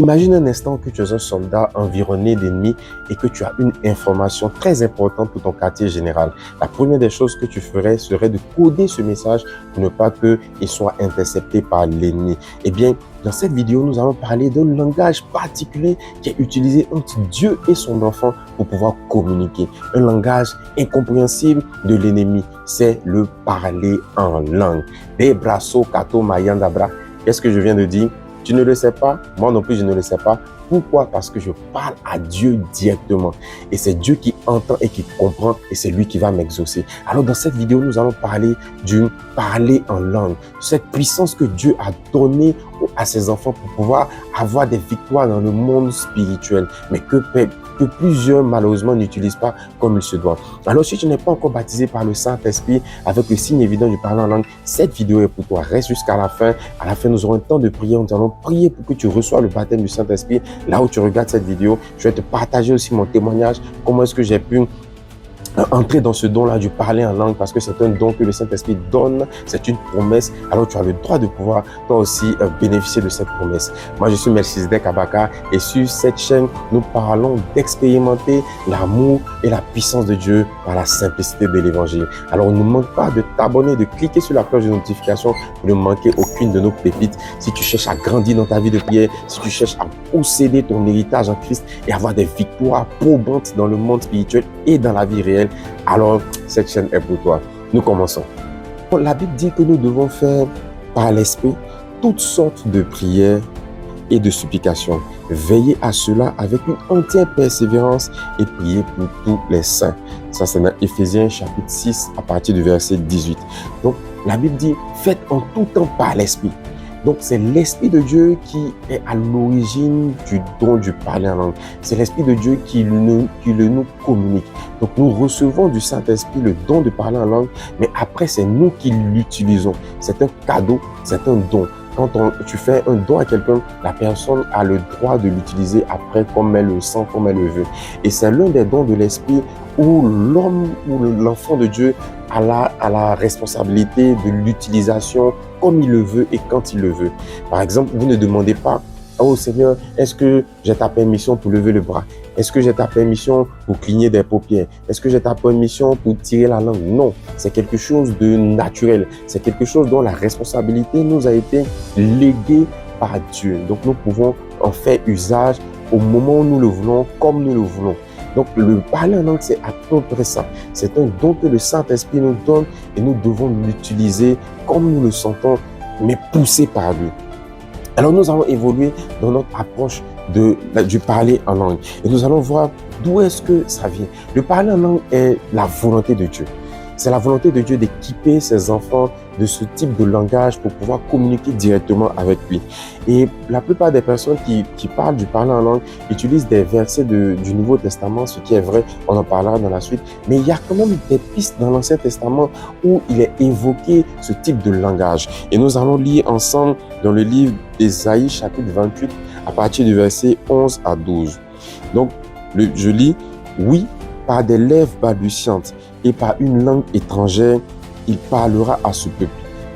Imagine un instant que tu es un soldat environné d'ennemis et que tu as une information très importante pour ton quartier général. La première des choses que tu ferais serait de coder ce message pour ne pas qu'il soit intercepté par l'ennemi. Eh bien, dans cette vidéo, nous allons parler d'un langage particulier qui est utilisé entre Dieu et son enfant pour pouvoir communiquer. Un langage incompréhensible de l'ennemi, c'est le parler en langue. Debraso kato mayandabra. Qu'est-ce que je viens de dire? Tu ne le sais pas, moi non plus je ne le sais pas. Pourquoi? Parce que je parle à Dieu directement. Et c'est Dieu qui entend et qui comprend et c'est lui qui va m'exaucer. Alors dans cette vidéo, nous allons parler du parler en langue. Cette puissance que Dieu a donnée à ses enfants pour pouvoir avoir des victoires dans le monde spirituel. Mais que plusieurs malheureusement n'utilisent pas comme il se doit. Alors si tu n'es pas encore baptisé par le Saint-Esprit avec le signe évident du parler en langue, cette vidéo est pour toi. Reste jusqu'à la fin. À la fin, nous aurons un temps de prière. Nous allons prier pour que tu reçoives le baptême du Saint-Esprit. Là où tu regardes cette vidéo, je vais te partager aussi mon témoignage. Comment est-ce que j'ai pu entrer dans ce don-là du parler en langue, parce que c'est un don que le Saint-Esprit donne, c'est une promesse, alors tu as le droit de pouvoir toi aussi bénéficier de cette promesse. Moi je suis Melchizedek Abaka et sur cette chaîne nous parlons d'expérimenter l'amour et la puissance de Dieu par la simplicité de l'évangile. Alors ne manque pas de t'abonner, de cliquer sur la cloche de notification pour ne manquer aucune de nos pépites. Si tu cherches à grandir dans ta vie de prière, si tu cherches à posséder ton héritage en Christ et avoir des victoires probantes dans le monde spirituel et dans la vie réelle, alors cette chaîne est pour toi. Nous commençons. La Bible dit que nous devons faire par l'Esprit toutes sortes de prières et de supplications. Veillez à cela avec une entière persévérance et priez pour tous les saints. Ça, c'est dans Éphésiens chapitre 6 à partir du verset 18. Donc, la Bible dit, faites en tout temps par l'Esprit. Donc, c'est l'Esprit de Dieu qui est à l'origine du don du parler en langue. C'est l'Esprit de Dieu qui le nous communique. Donc, nous recevons du Saint-Esprit le don de parler en langue, mais après, c'est nous qui l'utilisons. C'est un cadeau, c'est un don. Quand tu fais un don à quelqu'un, la personne a le droit de l'utiliser après comme elle le sent, comme elle le veut. Et c'est l'un des dons de l'Esprit où l'homme ou l'enfant de Dieu a la responsabilité de l'utilisation comme il le veut et quand il le veut. Par exemple, vous ne demandez pas, oh Seigneur, est-ce que j'ai ta permission pour lever le bras? Est-ce que j'ai ta permission pour cligner des paupières? Est-ce que j'ai ta permission pour tirer la langue? Non, c'est quelque chose de naturel. C'est quelque chose dont la responsabilité nous a été léguée par Dieu. Donc nous pouvons en faire usage au moment où nous le voulons, comme nous le voulons. Donc le parler en langue, c'est à peu près ça. C'est un don que le Saint-Esprit nous donne et nous devons l'utiliser comme nous le sentons, mais poussé par lui. Alors nous allons évoluer dans notre approche du parler en langue. Et nous allons voir d'où est-ce que ça vient. Le parler en langue est la volonté de Dieu. C'est la volonté de Dieu d'équiper ses enfants de ce type de langage pour pouvoir communiquer directement avec lui. Et la plupart des personnes qui parlent du parler en langue utilisent des versets du Nouveau Testament, ce qui est vrai, on en parlera dans la suite. Mais il y a quand même des pistes dans l'Ancien Testament où il est évoqué ce type de langage. Et nous allons lire ensemble dans le livre d'Ésaïe, chapitre 28, à partir du verset 11 à 12. Donc, je lis, « Oui, par des lèvres balbutiantes et par une langue étrangère, il parlera à ce peuple.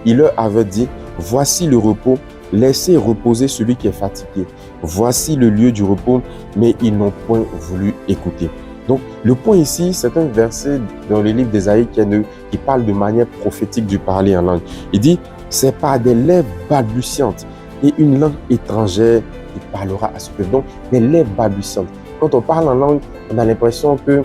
Il leur avait dit, voici le repos, laissez reposer celui qui est fatigué. Voici le lieu du repos, mais ils n'ont point voulu écouter. » Donc, le point ici, c'est un verset dans le livre d'Ésaïe qui parle de manière prophétique du parler en langue. Il dit, c'est par des lèvres balbutiantes et une langue étrangère, il parlera à ce peuple. Donc, des lèvres balbutiantes. Quand on parle en langue, on a l'impression que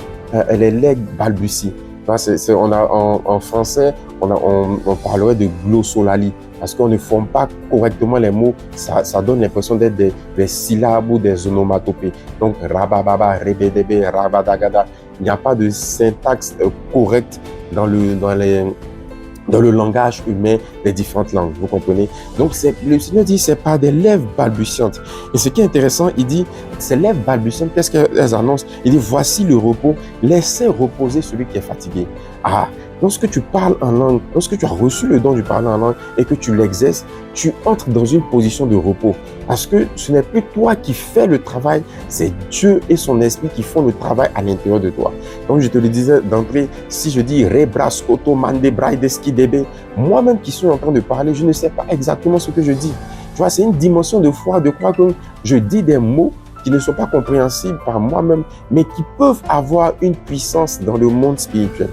les lèvres balbutient. En français, on parlerait de glossolalie parce qu'on ne forme pas correctement les mots. Ça donne l'impression d'être des syllabes ou des onomatopées. Donc, rabababa, rebedebe, rabadagada. Il n'y a pas de syntaxe correcte dans le langage humain des différentes langues, vous comprenez? Donc, le Seigneur dit, c'est pas des lèvres balbutiantes. Et ce qui est intéressant, il dit, ces lèvres balbutiantes, qu'est-ce qu'elles annoncent? Il dit, voici le repos, laissez reposer celui qui est fatigué. Ah, lorsque tu parles en langue, lorsque tu as reçu le don du parler en langue et que tu l'exerces, tu entres dans une position de repos. Parce que ce n'est plus toi qui fais le travail, c'est Dieu et son esprit qui font le travail à l'intérieur de toi. Donc, je te le disais d'entrée, si je dis Rebras Koto Mande Braideski Debe, moi-même qui suis en train de parler, je ne sais pas exactement ce que je dis. vois, c'est une dimension de foi, de croire que je dis des mots qui ne sont pas compréhensibles par moi-même, mais qui peuvent avoir une puissance dans le monde spirituel.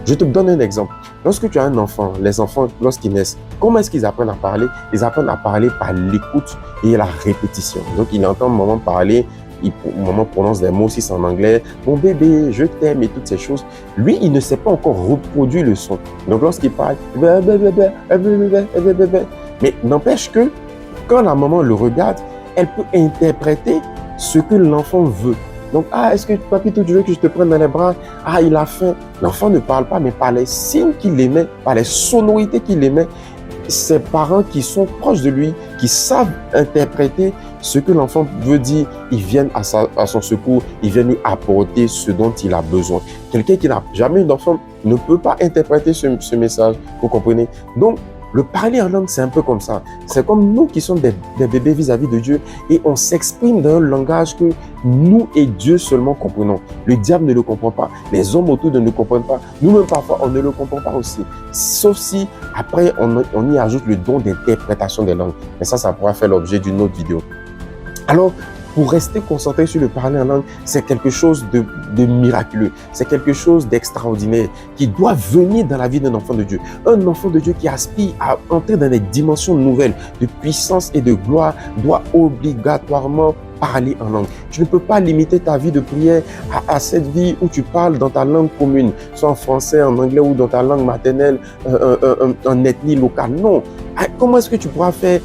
Je te donne un exemple. Lorsque tu as un enfant, les enfants, lorsqu'ils naissent, comment est-ce qu'ils apprennent à parler? Ils apprennent à parler par l'écoute et la répétition. Donc, il entend maman parler, maman prononce des mots, si c'est en anglais, mon bébé, je t'aime et toutes ces choses. Lui, il ne sait pas encore reproduire le son. Donc, lorsqu'il parle, mais n'empêche que quand la maman le regarde, elle peut interpréter ce que l'enfant veut. Donc, est-ce que papito, tu veux que je te prenne dans les bras? Il a faim. L'enfant ne parle pas, mais par les signes qu'il émet, par les sonorités qu'il émet, ses parents qui sont proches de lui, qui savent interpréter ce que l'enfant veut dire, ils viennent à son secours, ils viennent lui apporter ce dont il a besoin. Quelqu'un qui n'a jamais eu d'enfant ne peut pas interpréter ce message, vous comprenez? Donc, le parler en langue, c'est un peu comme ça. C'est comme nous qui sommes des bébés vis-à-vis de Dieu et on s'exprime dans un langage que nous et Dieu seulement comprenons. Le diable ne le comprend pas. Les hommes autour de nous ne comprennent pas. Nous-mêmes, parfois, on ne le comprend pas aussi. Sauf si, après, on y ajoute le don d'interprétation des langues. Mais ça pourra faire l'objet d'une autre vidéo. Alors, pour rester concentré sur le parler en langue, c'est quelque chose de miraculeux. C'est quelque chose d'extraordinaire qui doit venir dans la vie d'un enfant de Dieu. Un enfant de Dieu qui aspire à entrer dans des dimensions nouvelles de puissance et de gloire doit obligatoirement parler en langue. Tu ne peux pas limiter ta vie de prière à cette vie où tu parles dans ta langue commune, soit en français, en anglais ou dans ta langue maternelle, en ethnie locale. Non. Comment est-ce que tu pourras faire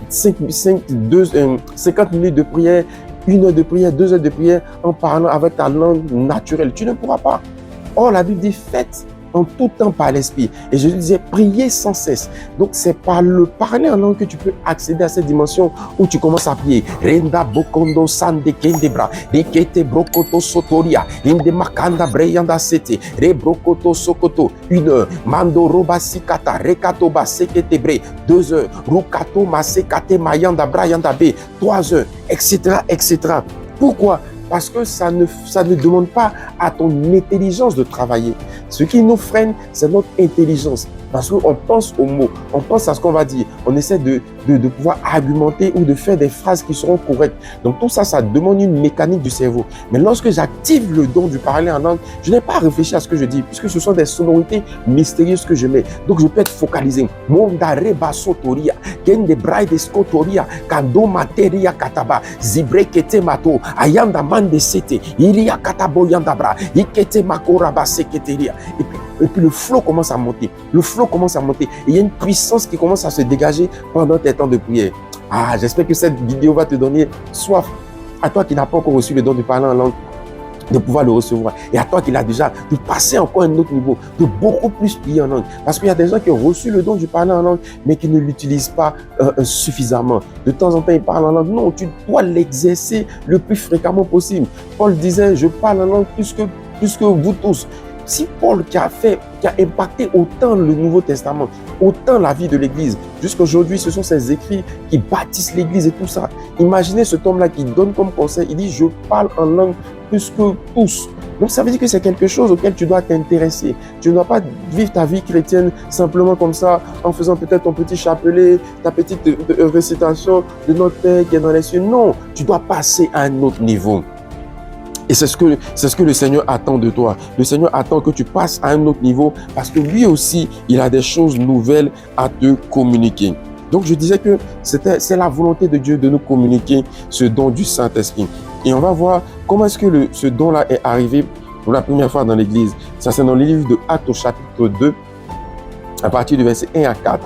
50 minutes de prière, 1 heure de prière, 2 heures de prière en parlant avec ta langue naturelle? Tu ne pourras pas. Or, la Bible dit, faites en tout temps par l'esprit. Et je disais, priez sans cesse. Donc, c'est par le parler en langue que tu peux accéder à cette dimension où tu commences à prier. Renda bokondo sande kendebra, rikete brokoto sotoria, inde makanda breyanda sete, re brokoto sokoto, 1 heure, mando roba sikata, rekato ba sekete bre, 2 heures, rukato masekate mayanda brayanda be, 3 heures, etc., etc. Pourquoi? Parce que ça ne demande pas à ton intelligence de travailler. Ce qui nous freine, c'est notre intelligence. Parce qu'on pense aux mots, on pense à ce qu'on va dire. On essaie de pouvoir argumenter ou de faire des phrases qui seront correctes. Donc tout ça, ça demande une mécanique du cerveau. Mais lorsque j'active le don du parler en langue, je n'ai pas à réfléchir à ce que je dis, puisque ce sont des sonorités mystérieuses que je mets. Donc je peux être focalisé. Mondare basotoria, kende braide skotoria, kando materia kataba, zibre kete mato, ayanda mande sete, ilia katabo yandabra, ikete makora baseketeria. Et puis le flow commence à monter. Le flow commence à monter. Et il y a une puissance qui commence à se dégager pendant tes temps de prière. J'espère que cette vidéo va te donner soif. À toi qui n'as pas encore reçu le don de parler en langue, de pouvoir le recevoir. Et à toi qui l'as déjà, de passer encore à un autre niveau, de beaucoup plus prier en langue. Parce qu'il y a des gens qui ont reçu le don du parler en langue, mais qui ne l'utilisent pas suffisamment. De temps en temps, ils parlent en langue. Non, tu dois l'exercer le plus fréquemment possible. Paul disait, je parle en langue plus que vous tous. Si Paul qui a impacté autant le Nouveau Testament, autant la vie de l'Église, jusqu'aujourd'hui, ce sont ses écrits qui bâtissent l'Église et tout ça. Imaginez cet homme-là qui donne comme conseil, il dit, je parle en langue plus que tous. Donc ça veut dire que c'est quelque chose auquel tu dois t'intéresser. Tu ne dois pas vivre ta vie chrétienne simplement comme ça, en faisant peut-être ton petit chapelet, ta petite récitation de notre Père qui est dans les cieux. Non, tu dois passer à un autre niveau. Et c'est ce que le Seigneur attend de toi. Le Seigneur attend que tu passes à un autre niveau parce que lui aussi, il a des choses nouvelles à te communiquer. Donc, je disais que c'est la volonté de Dieu de nous communiquer ce don du Saint-Esprit. Et on va voir comment est-ce que ce don-là est arrivé pour la première fois dans l'Église. Ça, c'est dans le livre de Actes au chapitre 2, à partir du verset 1 à 4.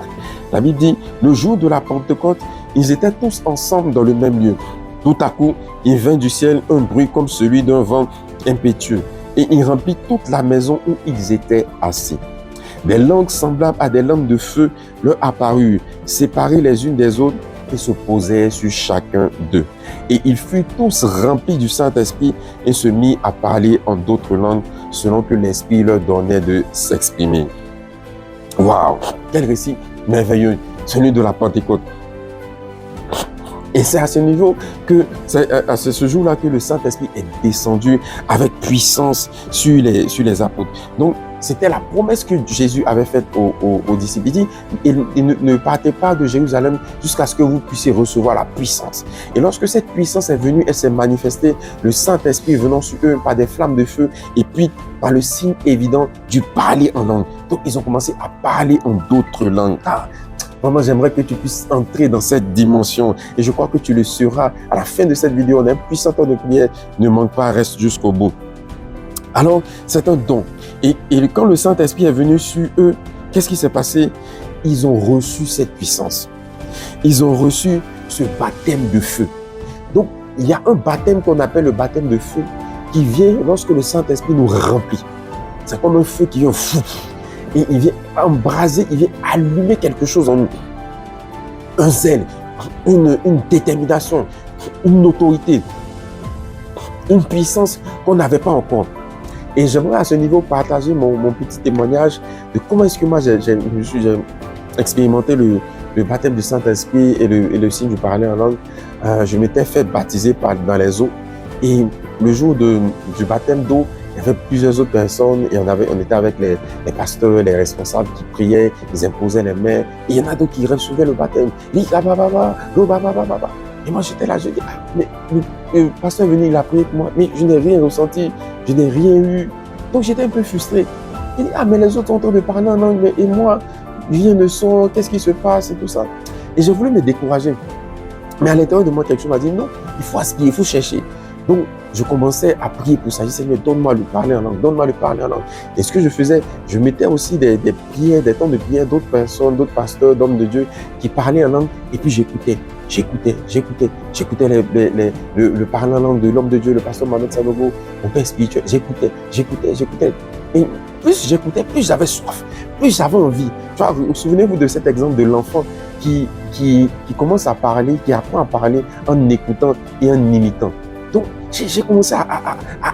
La Bible dit, le jour de la Pentecôte, ils étaient tous ensemble dans le même lieu. Tout à coup, il vint du ciel un bruit comme celui d'un vent impétueux, et il remplit toute la maison où ils étaient assis. Des langues semblables à des lampes de feu leur apparurent, séparées les unes des autres, et se posèrent sur chacun d'eux. Et ils furent tous remplis du Saint-Esprit et se mirent à parler en d'autres langues, selon que l'Esprit leur donnait de s'exprimer. Waouh! Quel récit merveilleux, celui de la Pentecôte. Et c'est à ce niveau que, c'est à ce jour-là que le Saint-Esprit est descendu avec puissance sur les apôtres. Donc, c'était la promesse que Jésus avait faite aux disciples. Il dit, ne partez pas de Jérusalem jusqu'à ce que vous puissiez recevoir la puissance. Et lorsque cette puissance est venue, elle s'est manifestée, le Saint-Esprit venant sur eux par des flammes de feu et puis par le signe évident du parler en langue. Donc, ils ont commencé à parler en d'autres langues. Vraiment, j'aimerais que tu puisses entrer dans cette dimension. Et je crois que tu le seras à la fin de cette vidéo. On a un puissant temps de prière. Ne manque pas, reste jusqu'au bout. Alors, c'est un don. Et quand le Saint-Esprit est venu sur eux, qu'est-ce qui s'est passé? Ils ont reçu cette puissance. Ils ont reçu ce baptême de feu. Donc, il y a un baptême qu'on appelle le baptême de feu qui vient lorsque le Saint-Esprit nous remplit. C'est comme un feu qui vient fou. Et il vient embraser, il vient allumer quelque chose en nous. Un zèle, une détermination, une autorité, une puissance qu'on n'avait pas encore. Et j'aimerais à ce niveau partager mon petit témoignage de comment est-ce que moi j'ai expérimenté le baptême du Saint-Esprit et le signe du parler en langue. Je m'étais fait baptiser dans les eaux. Et le jour du baptême d'eau, il y avait plusieurs autres personnes et on était avec les pasteurs, les responsables qui priaient, ils imposaient les mains. Et il y en a d'autres qui recevaient le baptême. Et moi j'étais là, je dis, mais le pasteur est venu, il a prié pour moi, mais je n'ai rien ressenti, je n'ai rien eu. Donc j'étais un peu frustré. Il dit, mais les autres sont en train de parler en langue, et moi, rien ne sort, qu'est-ce qui se passe et tout ça. Et je voulais me décourager. Mais à l'intérieur de moi, quelque chose m'a dit, non, il faut aspirer, il faut chercher. Donc, je commençais à prier pour ça. Je disais, Seigneur, donne-moi le parler en langue, donne-moi le parler en langue. Et ce que je faisais, je mettais aussi des prières, des temps de prière d'autres personnes, d'autres pasteurs, d'hommes de Dieu qui parlaient en langue. Et puis j'écoutais le parler en langue de l'homme de Dieu, le pasteur Mohamed Sanogo, mon père spirituel. J'écoutais. Et plus j'écoutais, plus j'avais soif, plus j'avais envie. Tu vois, vous souvenez-vous de cet exemple de l'enfant qui commence à parler, qui apprend à parler en écoutant et en imitant. Donc, j'ai commencé à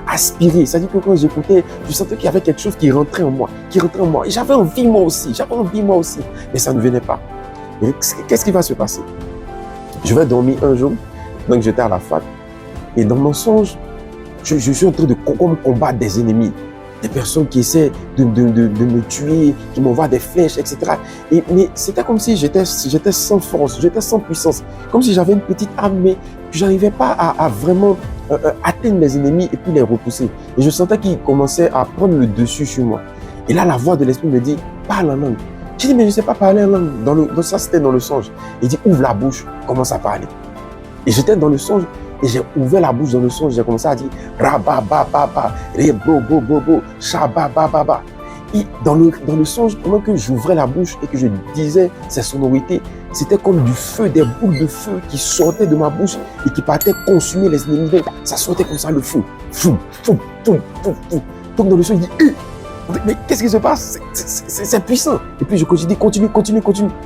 aspirer. C'est-à-dire que quand j'écoutais, je sentais qu'il y avait quelque chose qui rentrait en moi. Et j'avais envie moi aussi. Mais ça ne venait pas. Et qu'est-ce qui va se passer? Je vais dormir un jour. Donc, j'étais à la fac. Et dans mon songe, je suis en train de combattre des ennemis. Des personnes qui essaient de me tuer, qui m'envoient des flèches, etc. Mais c'était comme si j'étais sans force, j'étais sans puissance. Comme si j'avais une petite âme, mais je n'arrivais pas à vraiment atteindre mes ennemis et puis les repousser. Et je sentais qu'ils commençaient à prendre le dessus sur moi. Et là, la voix de l'esprit me dit, parle en langue. J'ai dit, mais je ne sais pas parler en langue. Ça, c'était dans le songe. Il dit, ouvre la bouche, commence à parler. Et j'étais dans le songe. Et j'ai ouvert la bouche dans le son, j'ai commencé à dire Rababababa, Rebobobobo, Shababababa. Et dans le songe, pendant que j'ouvrais la bouche et que je disais ces sonorités, c'était comme du feu, des boules de feu qui sortaient de ma bouche et qui partaient consumer les ennemis. Ça sortait comme ça le feu. Fou, fou, fou, fou, fou. Donc dans le son, il dit mais qu'est-ce qui se passe? C'est puissant. Et puis je continue.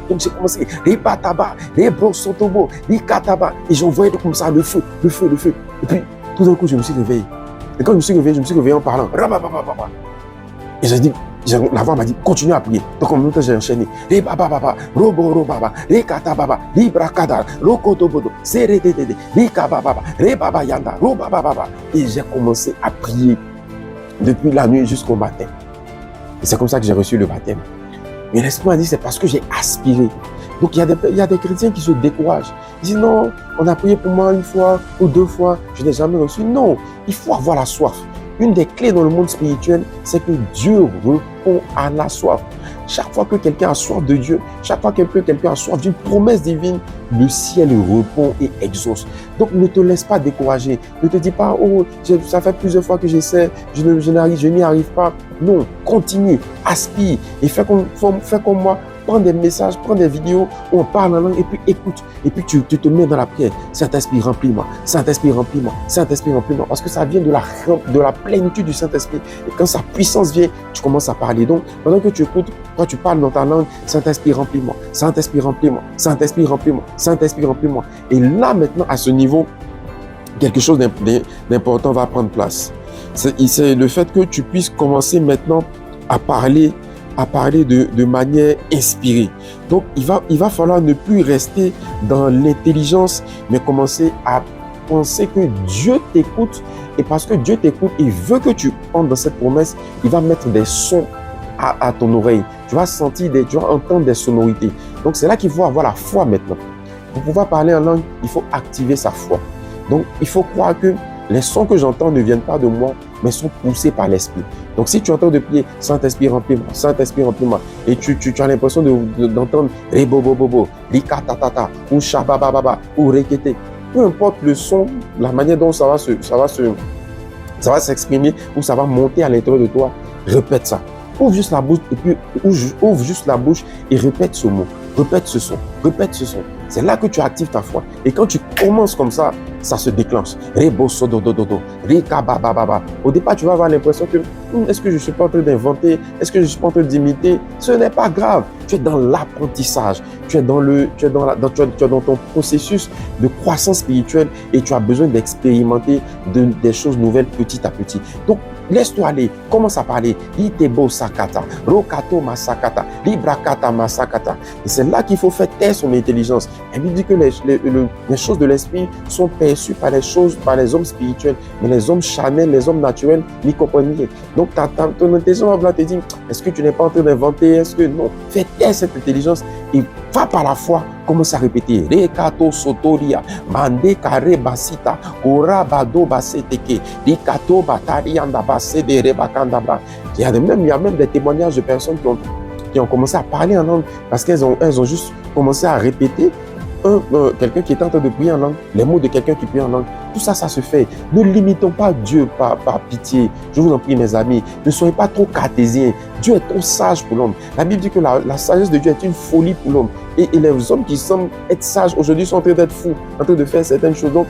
Donc j'ai commencé, Ribataba, Rebrosotobo, Rikataba. Et j'envoyais comme ça le feu. Et puis tout d'un coup, je me suis réveillé. Et quand je me suis réveillé en parlant. Rababababa. Et j'ai dit, la voix m'a dit, continue à prier. Donc en même temps, j'ai enchaîné. Ribababa, Robaba, Rikatababa, Librakada, Rokotobodo, Seredede, Rikababa, Rebabayanda, Robababa. Et j'ai commencé à prier depuis la nuit jusqu'au matin. Et c'est comme ça que j'ai reçu le baptême. Mais l'Esprit m'a dit, c'est parce que j'ai aspiré. Donc il y a des chrétiens qui se découragent. Ils disent, non, on a prié pour moi une fois ou deux fois, je n'ai jamais reçu. Non, il faut avoir la soif. Une des clés dans le monde spirituel, c'est que Dieu répond à la soif. Chaque fois que quelqu'un a soif de Dieu, chaque fois que quelqu'un a soif d'une promesse divine, le ciel répond et exauce. Donc ne te laisse pas décourager. Ne te dis pas, oh, ça fait plusieurs fois que j'essaie, je n'y arrive pas. Non, continue, aspire et fais comme moi. Prends des messages, prends des vidéos où on parle en langue et puis écoute. Et puis tu te mets dans la prière. Saint-Esprit, remplis-moi. Saint-Esprit, remplis-moi. Saint-Esprit, remplis-moi. Parce que ça vient de la plénitude du Saint-Esprit. Et quand sa puissance vient, tu commences à parler. Donc, pendant que tu écoutes, quand tu parles dans ta langue, Saint-Esprit, remplis-moi. Saint-Esprit, remplis-moi. Saint-Esprit, remplis-moi. Saint-Esprit, remplis-moi. Et là, maintenant, à ce niveau, quelque chose d'important va prendre place. C'est le fait que tu puisses commencer maintenant à parler à parler de manière inspirée. Donc, il va falloir ne plus rester dans l'intelligence, mais commencer à penser que Dieu t'écoute. Et parce que Dieu t'écoute, il veut que tu entres dans cette promesse, il va mettre des sons à ton oreille. Tu vas sentir, tu vas entendre des sonorités. Donc, c'est là qu'il faut avoir la foi maintenant. Pour pouvoir parler en langue, il faut activer sa foi. Donc, il faut croire que les sons que j'entends ne viennent pas de moi, mais sont poussés par l'Esprit. Donc, si tu entends de prier, Saint-Esprit remplis-moi, Saint-Esprit remplis-moi, et tu as l'impression d'entendre Rebobobobo, Rikatatata, ou Shabababa, ou Rekete, peu importe le son, la manière dont ça va s'exprimer, ou ça va monter à l'intérieur de toi, répète ça. Ouvre juste la bouche et puis ouvre juste la bouche et répète ce mot, répète ce son, répète ce son. C'est là que tu actives ta foi. Et quand tu commences comme ça se déclenche. Au départ, tu vas avoir l'impression que est-ce que je ne suis pas en train d'inventer? Est-ce que je ne suis pas en train d'imiter? Ce n'est pas grave. Tu es dans l'apprentissage. Tu es dans ton processus de croissance spirituelle et tu as besoin d'expérimenter des choses nouvelles petit à petit. Donc, laisse-toi aller, commence à parler. Litebo sakata, rokato masakata, librakata masakata. Et c'est là qu'il faut faire taire son intelligence. Elle lui dit que les choses de l'esprit sont perçues par les hommes spirituels, mais les hommes charnels, les hommes naturels n'y comprennent rien. Donc ton intelligence va te dire, est-ce que tu n'es pas en train d'inventer? Est-ce que non? Fais taire cette intelligence et va par la foi. Commence à répéter. Rekato sotoria, mande kare basita, ora bado baseteke, rikato batari anda basede rebakandabra. Il y a même des témoignages de personnes qui ont commencé à parler en langue parce qu'elles ont juste commencé à répéter quelqu'un qui est en train de prier en langue, les mots de quelqu'un qui prie en langue. Tout ça, ça se fait. Ne limitons pas Dieu par pitié. Je vous en prie, mes amis, ne soyez pas trop cartésiens. Dieu est trop sage pour l'homme. La Bible dit que la sagesse de Dieu est une folie pour l'homme. Et les hommes qui semblent être sages aujourd'hui sont en train d'être fous, en train de faire certaines choses. Donc,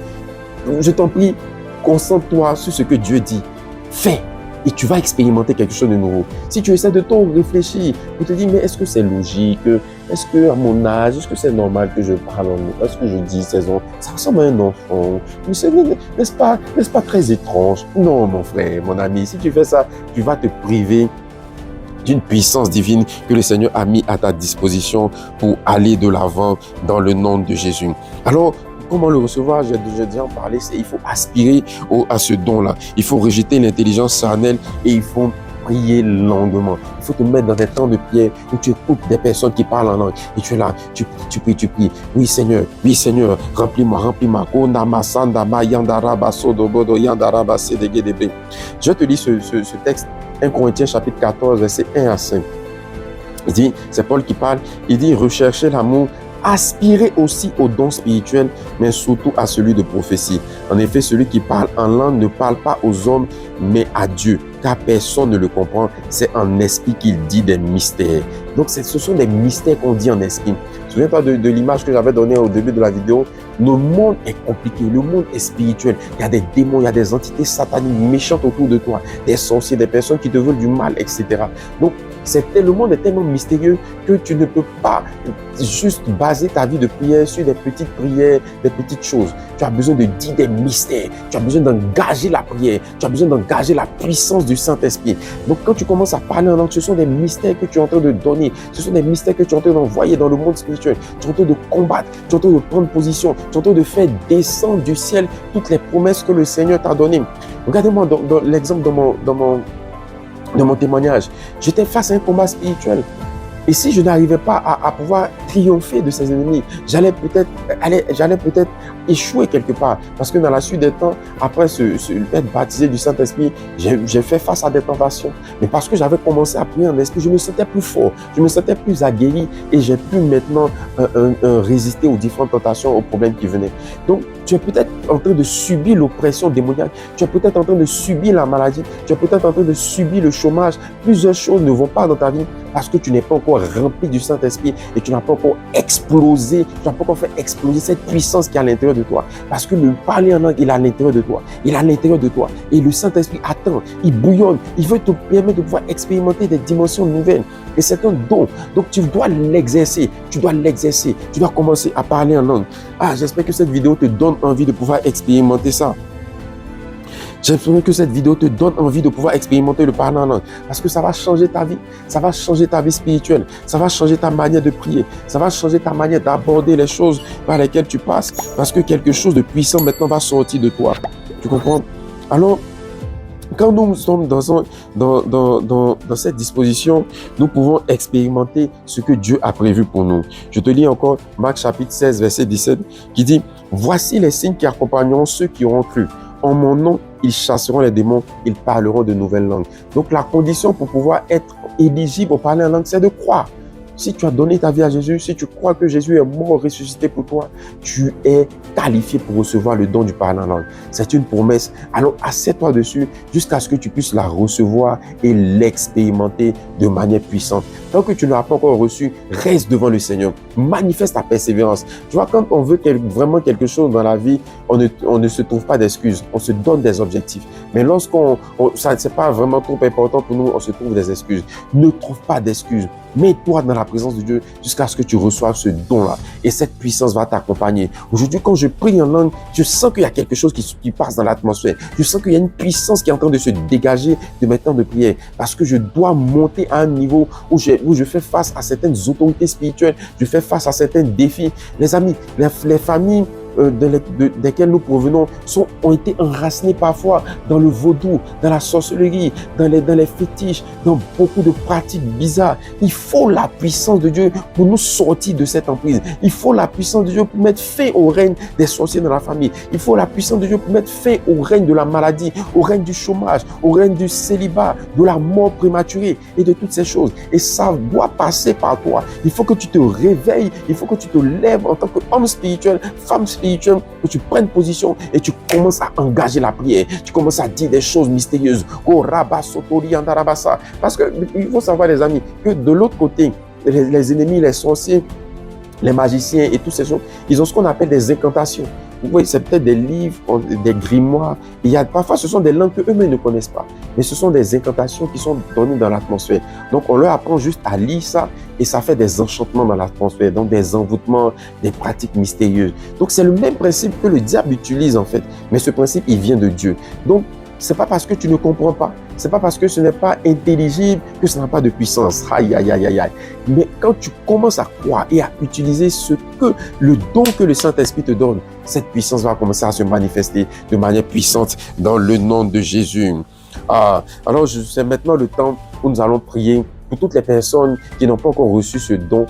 je t'en prie, concentre-toi sur ce que Dieu dit. Fais. Et tu vas expérimenter quelque chose de nouveau. Si tu essaies de trop réfléchir, tu te dis, mais est-ce que c'est logique? Est-ce que à mon âge, est-ce que c'est normal que je parle en mots? Est-ce que je dis ces ans? Ça ressemble à un enfant. N'est-ce pas très étrange? Non, mon frère, mon ami, si tu fais ça, tu vas te priver d'une puissance divine que le Seigneur a mis à ta disposition pour aller de l'avant dans le nom de Jésus. Alors, comment le recevoir? J'ai déjà parlé, il faut aspirer à ce don-là. Il faut rejeter l'intelligence charnelle et il faut prier longuement. Il faut te mettre dans des temps de prière où tu écoutes des personnes qui parlent en langue et tu es là, tu pries. Oui Seigneur, remplis-moi. Je te lis ce texte, 1 Corinthiens chapitre 14, versets 1 à 5. Il dit, c'est Paul qui parle, il dit, recherchez l'amour, aspirez aussi au don spirituel, mais surtout à celui de prophétie. En effet, celui qui parle en langue ne parle pas aux hommes, mais à Dieu, car personne ne le comprend. C'est en esprit qu'il dit des mystères. Donc, ce sont des mystères qu'on dit en esprit. Souviens-toi de l'image que j'avais donnée au début de la vidéo. Le monde est compliqué, le monde est spirituel. Il y a des démons, il y a des entités sataniques méchantes autour de toi, des sorciers, des personnes qui te veulent du mal, etc. Donc, le monde est tellement mystérieux que tu ne peux pas juste baser ta vie de prière sur des petites prières, des petites choses. Tu as besoin de dire des mystères. Tu as besoin d'engager la prière. Tu as besoin d'engager la puissance du Saint-Esprit. Donc, quand tu commences à parler en langue, ce sont des mystères que tu es en train de donner. Ce sont des mystères que tu es en train d'envoyer dans le monde spirituel. Tu es en train de combattre. Tu es en train de prendre position. Tu es en train de faire descendre du ciel toutes les promesses que le Seigneur t'a données. Regardez-moi dans l'exemple de mon témoignage. J'étais face à un combat spirituel. Et si je n'arrivais pas à pouvoir triompher de ses ennemis, j'allais peut-être échouer quelque part. Parce que dans la suite des temps, après être baptisé du Saint-Esprit, j'ai fait face à des tentations. Mais parce que j'avais commencé à prier en esprit, je me sentais plus fort, je me sentais plus aguerri et j'ai pu maintenant résister aux différentes tentations, aux problèmes qui venaient. Donc, tu es peut-être en train de subir l'oppression démoniaque, tu es peut-être en train de subir la maladie, tu es peut-être en train de subir le chômage. Plusieurs choses ne vont pas dans ta vie parce que tu n'es pas encore rempli du Saint-Esprit et tu n'as pas encore explosé, tu n'as pas encore fait exploser cette puissance qui est à l'intérieur de toi. Parce que le parler en langue, il est à l'intérieur de toi. Il est à l'intérieur de toi. Et le Saint-Esprit attend, il bouillonne, il veut te permettre de pouvoir expérimenter des dimensions nouvelles. Et c'est un don. Donc tu dois l'exercer, tu dois commencer à parler en langue. J'espère que cette vidéo te donne envie de pouvoir expérimenter ça. J'aimerais que cette vidéo te donne envie de pouvoir expérimenter le parler en langue parce que ça va changer ta vie. Ça va changer ta vie spirituelle. Ça va changer ta manière de prier. Ça va changer ta manière d'aborder les choses par lesquelles tu passes parce que quelque chose de puissant maintenant va sortir de toi. Tu comprends? Alors, quand nous sommes dans cette disposition, nous pouvons expérimenter ce que Dieu a prévu pour nous. Je te lis encore Marc chapitre 16, verset 17, qui dit « Voici les signes qui accompagneront ceux qui auront cru. En mon nom, ils chasseront les démons, ils parleront de nouvelles langues. » Donc la condition pour pouvoir être éligible pour parler en langue, c'est de croire. Si tu as donné ta vie à Jésus, si tu crois que Jésus est mort, ressuscité pour toi, tu es qualifié pour recevoir le don du parler en langue. C'est une promesse. Alors, assieds-toi dessus jusqu'à ce que tu puisses la recevoir et l'expérimenter de manière puissante. Tant que tu ne l'as pas encore reçu, reste devant le Seigneur. Manifeste ta persévérance. Tu vois, quand on veut vraiment quelque chose dans la vie, on ne se trouve pas d'excuses. On se donne des objectifs. Mais ça n'est pas vraiment trop important pour nous, on se trouve des excuses. Ne trouve pas d'excuses. Mets-toi dans la présence de Dieu jusqu'à ce que tu reçoives ce don-là. Et cette puissance va t'accompagner. Aujourd'hui, quand je prie en langue, je sens qu'il y a quelque chose qui passe dans l'atmosphère. Je sens qu'il y a une puissance qui est en train de se dégager de mes temps de prière. Parce que je dois monter à un niveau où je fais face à certaines autorités spirituelles. Je fais face à certains défis. Les amis, les familles desquelles nous provenons ont été enracinés parfois dans le vaudou, dans la sorcellerie, dans les fétiches, dans beaucoup de pratiques bizarres. Il faut la puissance de Dieu pour nous sortir de cette emprise. Il faut la puissance de Dieu pour mettre fin au règne des sorciers dans la famille. Il faut la puissance de Dieu pour mettre fin au règne de la maladie, au règne du chômage, au règne du célibat, de la mort prématurée et de toutes ces choses. Et ça doit passer par toi. Il faut que tu te réveilles, il faut que tu te lèves en tant qu'homme spirituel, femme spirituelle, que tu prennes position et tu commences à engager la prière. Tu commences à dire des choses mystérieuses. Parce qu'il faut savoir, les amis, que de l'autre côté, les ennemis, les sorciers, les magiciens et toutes ces choses, ils ont ce qu'on appelle des incantations. Vous voyez, c'est peut-être des livres, des grimoires. Parfois, ce sont des langues qu'eux-mêmes ne connaissent pas. Mais ce sont des incantations qui sont données dans l'atmosphère. Donc, on leur apprend juste à lire ça et ça fait des enchantements dans l'atmosphère. Donc, des envoûtements, des pratiques mystérieuses. Donc, c'est le même principe que le diable utilise en fait. Mais ce principe, il vient de Dieu. Donc, c'est pas parce que tu ne comprends pas, c'est pas parce que ce n'est pas intelligible que ça n'a pas de puissance. Aïe, aïe, aïe, aïe, aïe. Mais quand tu commences à croire et à utiliser le don que le Saint-Esprit te donne, cette puissance va commencer à se manifester de manière puissante dans le nom de Jésus. Alors, c'est maintenant le temps où nous allons prier pour toutes les personnes qui n'ont pas encore reçu ce don.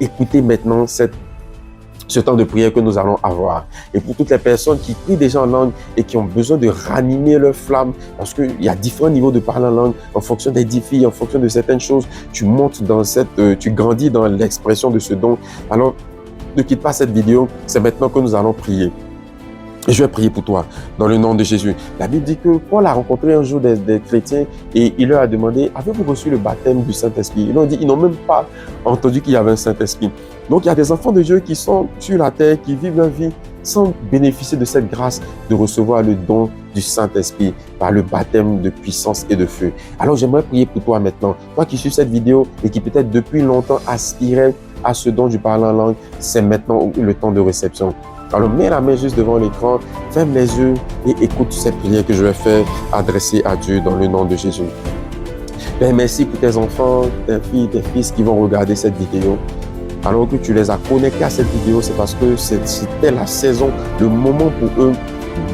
Écoutez maintenant ce temps de prière que nous allons avoir. Et pour toutes les personnes qui prient déjà en langue et qui ont besoin de ranimer leur flamme, parce qu'il y a différents niveaux de parler en langue, en fonction des défis, en fonction de certaines choses, tu montes tu grandis dans l'expression de ce don. Alors, ne quitte pas cette vidéo, c'est maintenant que nous allons prier. Et je vais prier pour toi, dans le nom de Jésus. La Bible dit que Paul a rencontré un jour des chrétiens et il leur a demandé, avez-vous reçu le baptême du Saint-Esprit? Ils ont dit, ils n'ont même pas entendu qu'il y avait un Saint-Esprit. Donc, il y a des enfants de Dieu qui sont sur la terre, qui vivent leur vie sans bénéficier de cette grâce de recevoir le don du Saint-Esprit par le baptême de puissance et de feu. Alors, j'aimerais prier pour toi maintenant. Toi qui suis cette vidéo et qui peut-être depuis longtemps aspirait à ce don du parler en langue, c'est maintenant le temps de réception. Alors, mets la main juste devant l'écran, ferme les yeux et écoute cette prière que je vais faire adressée à Dieu dans le nom de Jésus. Père, merci pour tes enfants, tes filles, tes fils qui vont regarder cette vidéo. Alors que tu les as connectés à cette vidéo, c'est parce que c'était la saison, le moment pour eux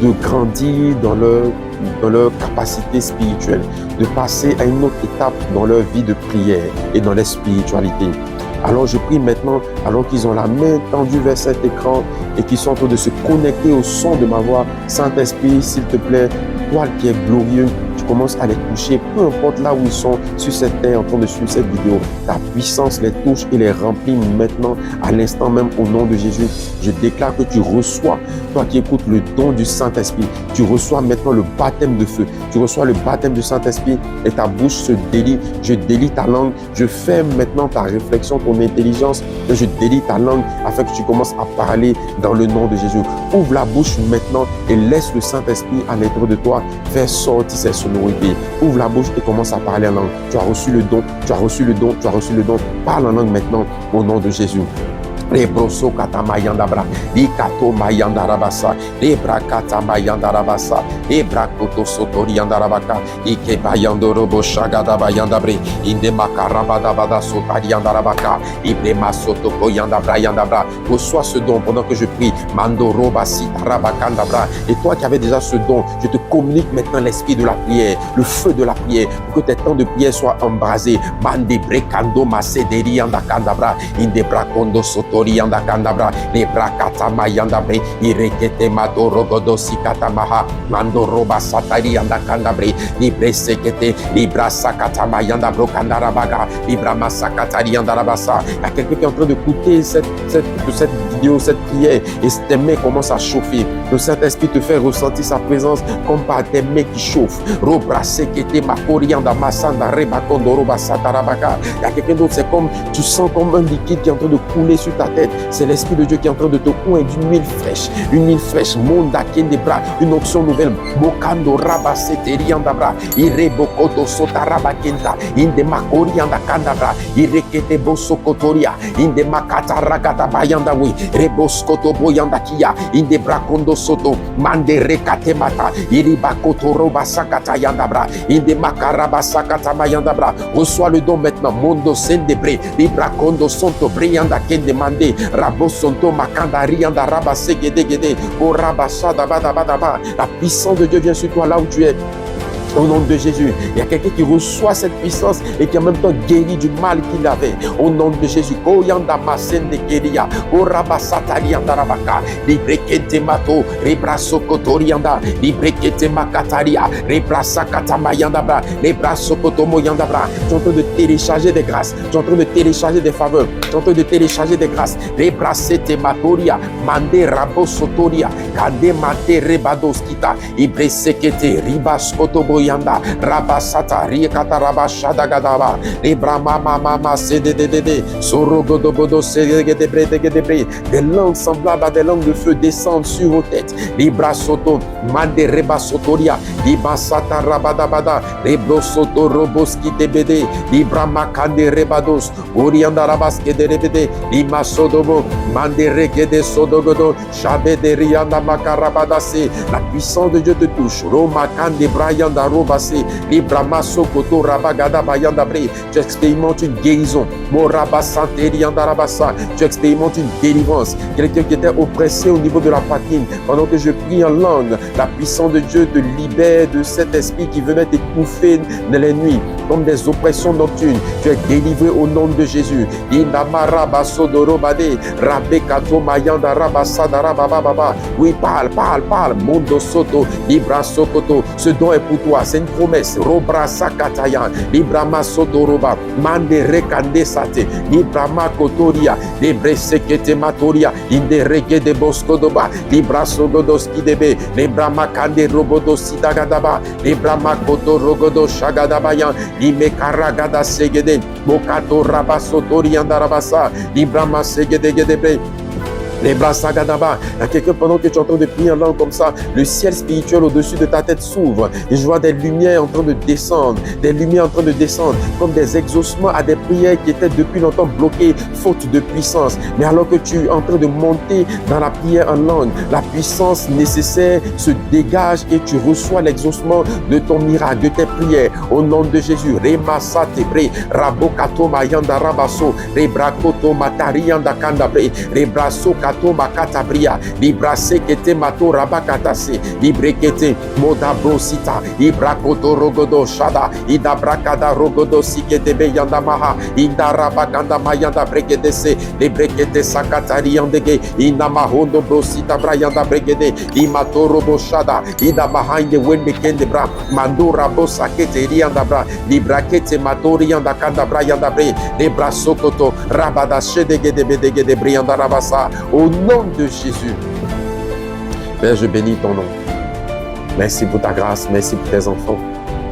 de grandir dans leur capacité spirituelle, de passer à une autre étape dans leur vie de prière et dans leur spiritualité. Alors je prie maintenant, alors qu'ils ont la main tendue vers cet écran et qu'ils sont en train de se connecter au son de ma voix. Saint-Esprit, s'il te plaît, toi qui es glorieux, tu commences à les toucher, peu importe là où ils sont sur cette terre en train de suivre cette vidéo. Ta puissance les touche et les remplit maintenant, à l'instant même, au nom de Jésus. Je déclare que tu reçois, toi qui écoutes le don du Saint-Esprit, tu reçois maintenant le baptême de feu. Tu reçois le baptême du Saint-Esprit et ta bouche se délie. Je délie ta langue. Je ferme maintenant ta réflexion, ton intelligence. Et je délie ta langue afin que tu commences à parler dans le nom de Jésus. Ouvre la bouche maintenant et laisse le Saint-Esprit à l'intérieur de toi faire sortir ses sonorités. Ouvre la bouche et commence à parler en langue. Tu as reçu le don, tu as reçu le don, tu as reçu le don. Parle en langue maintenant au nom de Jésus. Lebroso katamayanda bra, likato mayanda rabasa, lebra katamayanda rabasa, lebra koto sotori yanda rabaka, ike bayando robo shagada bayanda bre, inde makarabada bada sotari yanda rabaka, ibre masoto koyanda bra yanda bra. Reçois ce don pendant que je prie, mando roba sita rabakanda bra. Et toi qui avais déjà ce don, je te communique maintenant l'esprit de la prière, le feu de la prière, pour que tes temps de prière soient embrasés. Mande brekando masederi yanda kanda bra, inde brakondo soto Yanda kandabra, le brakata mayanda bre, irekete mato rogodo sikatamaha, mando roba satari yanda kandabre, libre sekete, libra sakata mayanda bro kandarabaga, libra masakatari yanda rabasa. Il y a quelqu'un qui est en train de écouter cette vidéo, cette prière, et tes mains commencent à chauffer. Le Saint-Esprit te fait ressentir sa présence comme par tes mains qui chauffent. Robra sekete makorianda masanda rebakondo roba satarabaga. Il y a quelqu'un d'autre, c'est comme, tu sens comme un liquide qui est en train de couler sur ta tête. C'est l'Esprit de Dieu qui est en train de te couler d'une huile fraîche, monda kendebra, une option nouvelle, mokando rabasete riandabra, irebokoto sotarabakenta, inde makorianda kandabra, irekete bosokotoria, inde makata rakata bayandawi, reboskoto boyandakia, inde brakondo soto, mande rekate mata, iribakoto robasakata yandabra, inde makarabasakata mayandabra. Reçois le don maintenant, mondo sendebre, librakondo sonto brianda kendemande, rabosonto makanda rianda rabasegedegede, o rabasada badabadaba. La puissance de Dieu vient sur toi là où tu es. Au nom de Jésus, il y a quelqu'un qui reçoit cette puissance et qui en même temps guérit du mal qu'il avait. Au nom de Jésus, Koyanda Masende Keria, Orabasatarianda Rabaka, Librekete Mato, Rebraso Kotorianda, Librekete Makataria, Rebrasa Katamayandabra, Rebraso Kotomoyandabra. Tu es en train de télécharger des grâces, tu es en train de télécharger des faveurs, tu es en train de télécharger des grâces. Rebrasete Matoria, Mande Rabosotoria, Kande Mate Rebadoskita, Ibresekete, Ribas Kotobo. Yanda rabasata riekata rabashada gadaba librama mama cdddd sorogodobodo cdgdbre, des langues semblables à des langues de feu descendent sur vos têtes. Libra soto mande reba sotoria libasata rabadabada rebro soto roboski tbd libra makande rebados orianda rabaske drebd lima sodobo mande regede sodogodo shabede rianda makarabadase. La puissance de Dieu te touche. Roma kande brayanda robasé, librama sokoto rabagada bayanda bre. Tu expérimentes une guérison. Moraba santé rianda rabasa. Tu expérimentes une délivrance. Quelqu'un qui était oppressé au niveau de la poitrine, pendant que je prie en langue, la puissance de Dieu te libère de cet esprit qui venait t'étouffer dans les nuits, comme des oppressions nocturnes. Tu es délivré au nom de Jésus. Inamara basodorobade, rabekato mayanda rabasada rabababa. Oui, parle. Mondo soto, libra sokoto. Ce don est pour toi, c'est une promesse. Robra sakatayan, librama soto roba, mande rekande sate, librama kotoria, libre sekete matoria, inde rege de boskodoba, libra sogodoski debe, librama kande robodo sitagadaba, librama koto rogodo shagadabayan, lime karagada segede, mokato rabasotori andarabasa, librama segede gedebe. Les bras sagadaba. Il y a quelqu'un pendant que tu es en train de prier en langue comme ça, le ciel spirituel au-dessus de ta tête s'ouvre et je vois des lumières en train de descendre, comme des exaucements à des prières qui étaient depuis longtemps bloquées faute de puissance. Mais alors que tu es en train de monter dans la prière en langue, la puissance nécessaire se dégage et tu reçois l'exaucement de ton miracle, de tes prières. Au nom de Jésus, Remasa Tebre, Rabokato Mayanda Rabaso, Rebrakoto Matarianda Kandabre, Rebraso Katoma Katabria, Libra Sekete Mato Rabakatase, Librekete Modabrosita, Ibrakoto Rogodo Shada, Idabrakada Rogodo Sikete Beyandamaha, Indarabakanda Mayanda Bregedese, Librekete Sakatari Yandege, Inamahondo Brosita Brayanda Bregede, Imato Robo Shada, Idamaha in the Wendekende Bra, Mandura Bosakete Riandabra, Librakete Matori Yandakanda Brayandabre, Libra Sokoto, Rabada Shedegede Bedegede Brianda Rabasa. Au nom de Jésus, Père, je bénis ton nom. Merci pour ta grâce, merci pour tes enfants.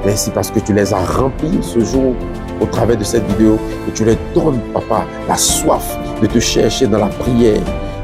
Merci parce que tu les as remplis ce jour au travers de cette vidéo et tu leur donnes, Papa, la soif de te chercher dans la prière.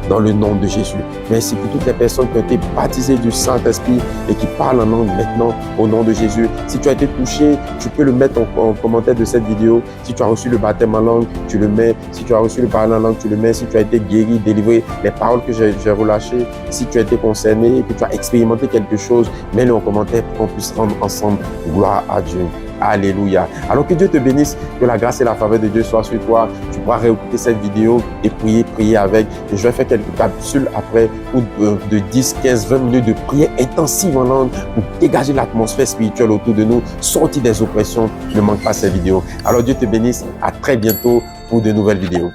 dans le nom de Jésus. Merci pour toutes les personnes qui ont été baptisées du Saint-Esprit et qui parlent en langue maintenant au nom de Jésus. Si tu as été touché, tu peux le mettre en commentaire de cette vidéo. Si tu as reçu le baptême en langue, tu le mets. Si tu as reçu le parler en langue, tu le mets. Si tu as été guéri, délivré, les paroles que j'ai relâchées, si tu as été concerné et que tu as expérimenté quelque chose, mets-le en commentaire pour qu'on puisse rendre ensemble gloire à Dieu. Alléluia. Alors que Dieu te bénisse, que la grâce et la faveur de Dieu soient sur toi. Tu pourras réécouter cette vidéo et prier avec. Et je vais faire quelques capsules après de 10, 15, 20 minutes de prière intensive en langue pour dégager l'atmosphère spirituelle autour de nous, sortir des oppressions. Ne manque pas ces vidéos. Alors Dieu te bénisse. À très bientôt pour de nouvelles vidéos.